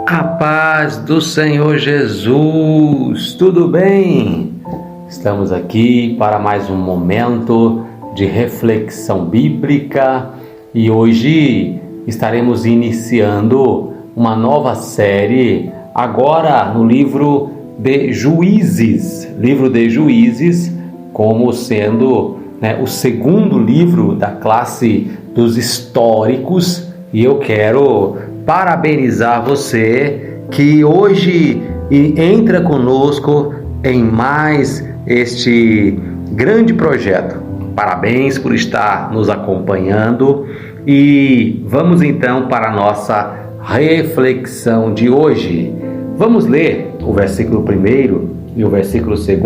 A paz do Senhor Jesus, tudo bem? Estamos aqui para mais um momento de reflexão bíblica e hoje estaremos iniciando uma nova série, agora no livro de Juízes, como sendo o segundo livro da classe dos históricos, e eu quero parabenizar você que hoje entra conosco em mais este grande projeto. Parabéns por estar nos acompanhando e vamos então para a nossa reflexão de hoje. Vamos ler o versículo 1 e o versículo 2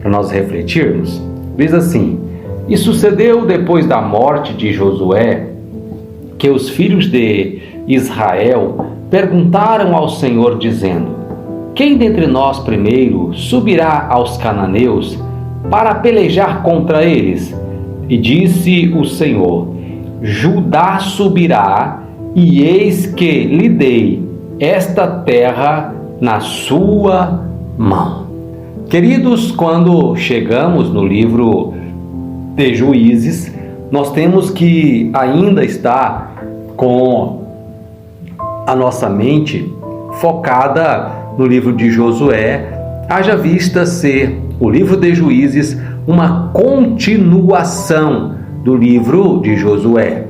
para nós refletirmos. Diz assim: E sucedeu depois da morte de Josué que os filhos de Israel perguntaram ao Senhor, dizendo: Quem dentre nós primeiro subirá aos cananeus para pelejar contra eles? E disse o Senhor: Judá subirá, e eis que lhe dei esta terra na sua mão. Queridos, quando chegamos no livro de Juízes, nós temos que ainda estar com a nossa mente focada no livro de Josué, haja vista ser o livro de Juízes uma continuação do livro de Josué.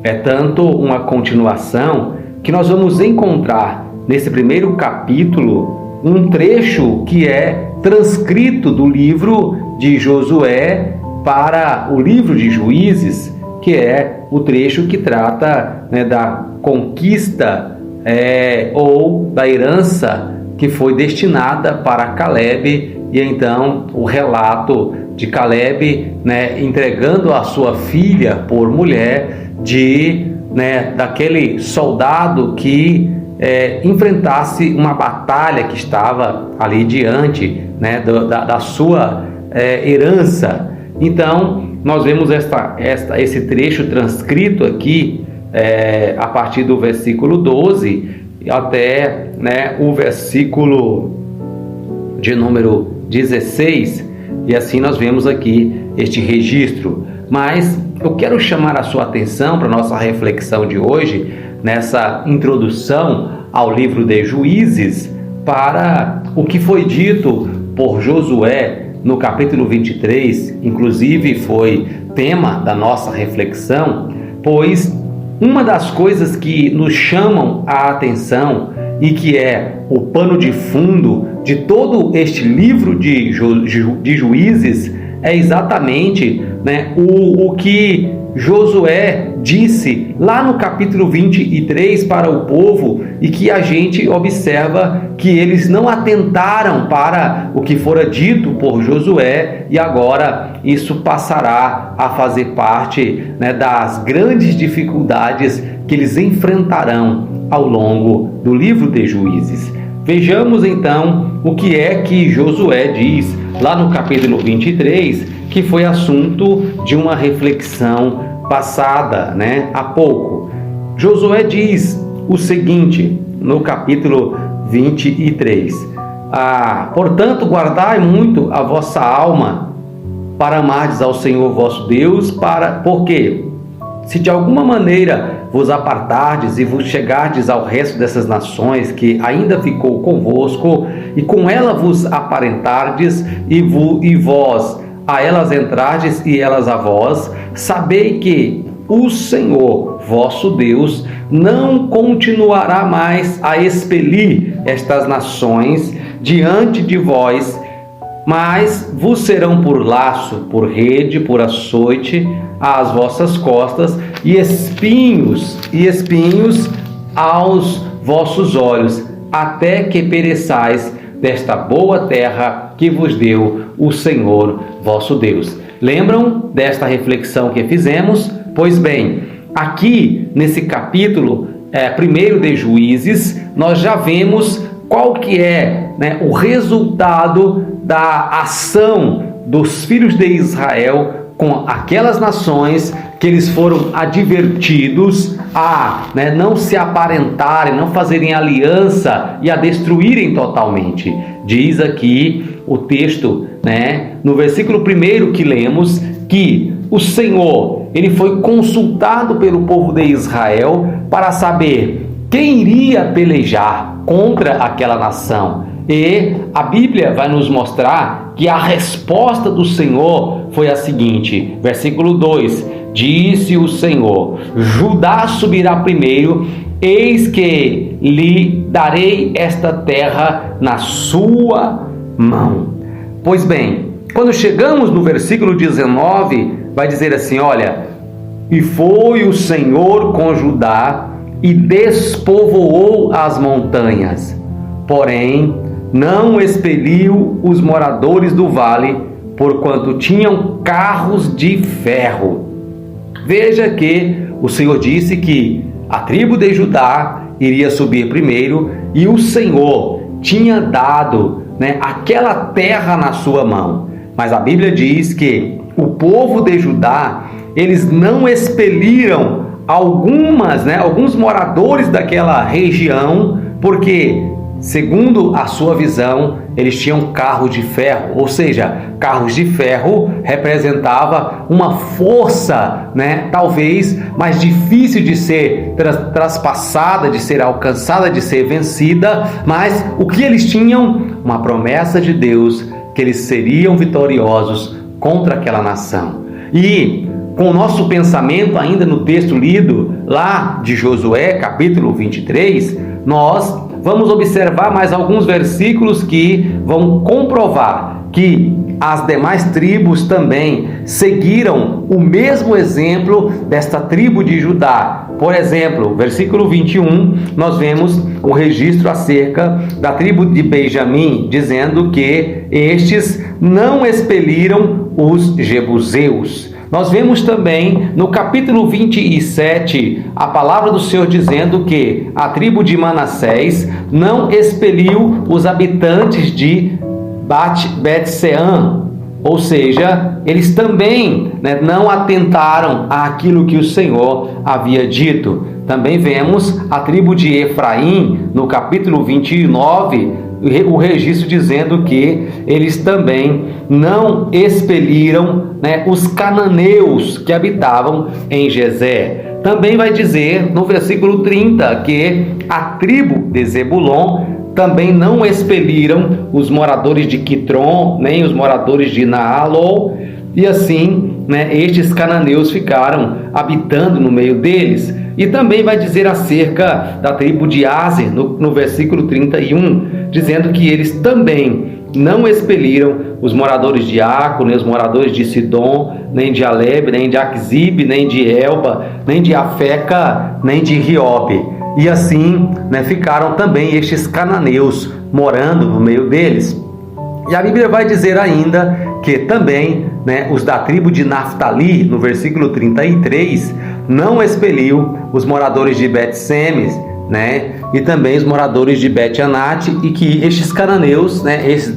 É tanto uma continuação que nós vamos encontrar nesse primeiro capítulo um trecho que é transcrito do livro de Josué para o livro de Juízes, que é o trecho que trata da conquista ou da herança que foi destinada para Caleb, e então o relato de Caleb entregando a sua filha por mulher daquele soldado que enfrentasse uma batalha que estava ali diante da sua herança. Então nós vemos esse trecho transcrito aqui a partir do versículo 12 até o versículo de número 16, e assim nós vemos aqui este registro. Mas eu quero chamar a sua atenção para a nossa reflexão de hoje, nessa introdução ao livro de Juízes, para o que foi dito por Josué no capítulo 23, inclusive foi tema da nossa reflexão, pois uma das coisas que nos chamam a atenção e que é o pano de fundo de todo este livro de Juízes é exatamente o que Josué disse lá no capítulo 23 para o povo, e que a gente observa que eles não atentaram para o que fora dito por Josué, e agora isso passará a fazer parte das grandes dificuldades que eles enfrentarão ao longo do livro de Juízes. Vejamos então o que é que Josué diz lá no capítulo 23, que foi assunto de uma reflexão passada há pouco. Josué diz o seguinte no capítulo 23: Portanto, guardai muito a vossa alma para amardes ao Senhor vosso Deus, porque se de alguma maneira vos apartardes e vos chegardes ao resto dessas nações que ainda ficou convosco, e com ela vos aparentardes, e vós a elas entrardes e elas a vós, sabei que o Senhor vosso Deus não continuará mais a expelir estas nações diante de vós, mas vos serão por laço, por rede, por açoite às vossas costas, e espinhos aos vossos olhos, até que pereçais desta boa terra que vos deu o Senhor vosso Deus. Lembram desta reflexão que fizemos? Pois bem, aqui nesse capítulo 1 de Juízes, nós já vemos qual que é o resultado da ação dos filhos de Israel com aquelas nações que eles foram advertidos a não se aparentarem, não fazerem aliança e a destruírem totalmente. Diz aqui o texto, no versículo 1 que lemos, que o Senhor, ele foi consultado pelo povo de Israel para saber quem iria pelejar contra aquela nação. E a Bíblia vai nos mostrar que a resposta do Senhor foi a seguinte, versículo 2: disse o Senhor: Judá subirá primeiro, eis que lhe darei esta terra na sua mão. Pois bem, quando chegamos no versículo 19, vai dizer assim, olha: e foi o Senhor com Judá e despovoou as montanhas, porém não expeliu os moradores do vale, porquanto tinham carros de ferro. Veja que o Senhor disse que a tribo de Judá iria subir primeiro e o Senhor tinha dado aquela terra na sua mão. Mas a Bíblia diz que o povo de Judá, eles não expeliram alguns moradores daquela região, porque, segundo a sua visão, eles tinham carros de ferro, ou seja, carros de ferro representava uma força, talvez mais difícil de ser traspassada, de ser alcançada, de ser vencida, mas o que eles tinham? Uma promessa de Deus, que eles seriam vitoriosos contra aquela nação. E com o nosso pensamento ainda no texto lido lá de Josué, capítulo 23, nós vamos observar mais alguns versículos que vão comprovar que as demais tribos também seguiram o mesmo exemplo desta tribo de Judá. Por exemplo, versículo 21, nós vemos um registro acerca da tribo de Benjamim, dizendo que estes não expeliram os jebuseus. Nós vemos também no capítulo 27 a palavra do Senhor dizendo que a tribo de Manassés não expeliu os habitantes de Bet-Sean, ou seja, eles também não atentaram àquilo que o Senhor havia dito. Também vemos a tribo de Efraim no capítulo 29, o registro dizendo que eles também não expeliram os cananeus que habitavam em Gezer. Também vai dizer no versículo 30 que a tribo de Zebulon também não expeliram os moradores de Quitron, nem os moradores de Naalol, e assim estes cananeus ficaram habitando no meio deles. E também vai dizer acerca da tribo de Aser, no versículo 31, dizendo que eles também não expeliram os moradores de Aco, nem os moradores de Sidom, nem de Aleb, nem de Aquizib, nem de Elba, nem de Afeca, nem de Riobe. E assim ficaram também estes cananeus morando no meio deles. E a Bíblia vai dizer ainda que também os da tribo de Naftali, no versículo 33, não expeliu os moradores de Bet-Semes, e também os moradores de Bet-Anat, e que estes cananeus,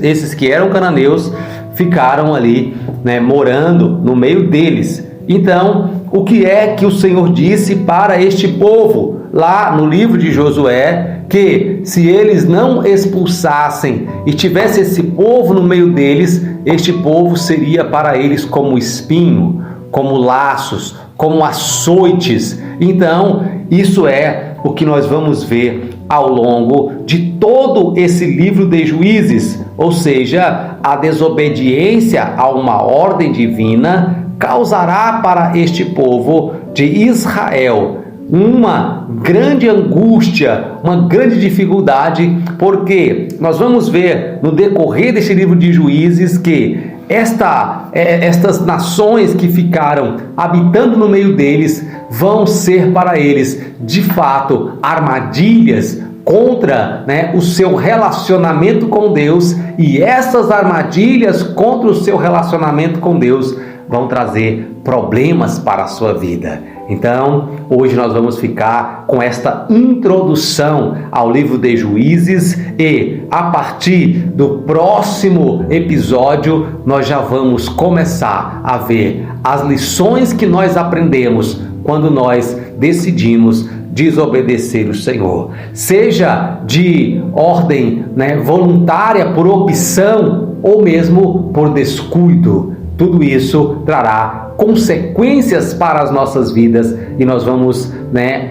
esses que eram cananeus, ficaram ali morando no meio deles. Então, o que é que o Senhor disse para este povo lá no livro de Josué? Que se eles não expulsassem e tivesse esse povo no meio deles, este povo seria para eles como espinho, como laços, como açoites. Então, isso é o que nós vamos ver ao longo de todo esse livro de Juízes, ou seja, a desobediência a uma ordem divina causará para este povo de Israel uma grande angústia, uma grande dificuldade, porque nós vamos ver no decorrer desse livro de Juízes que estas nações que ficaram habitando no meio deles vão ser para eles, de fato, armadilhas contra o seu relacionamento com Deus, e essas armadilhas contra o seu relacionamento com Deus vão trazer problemas para a sua vida. Então, hoje nós vamos ficar com esta introdução ao livro de Juízes e, a partir do próximo episódio, nós já vamos começar a ver as lições que nós aprendemos quando nós decidimos desobedecer o Senhor. Seja de ordem, voluntária, por opção ou mesmo por descuido. Tudo isso trará consequências para as nossas vidas e nós vamos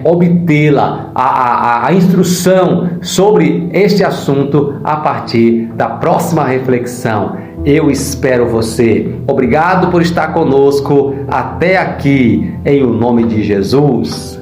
obtê-la, a instrução sobre este assunto a partir da próxima reflexão. Eu espero você. Obrigado por estar conosco até aqui, em o nome de Jesus.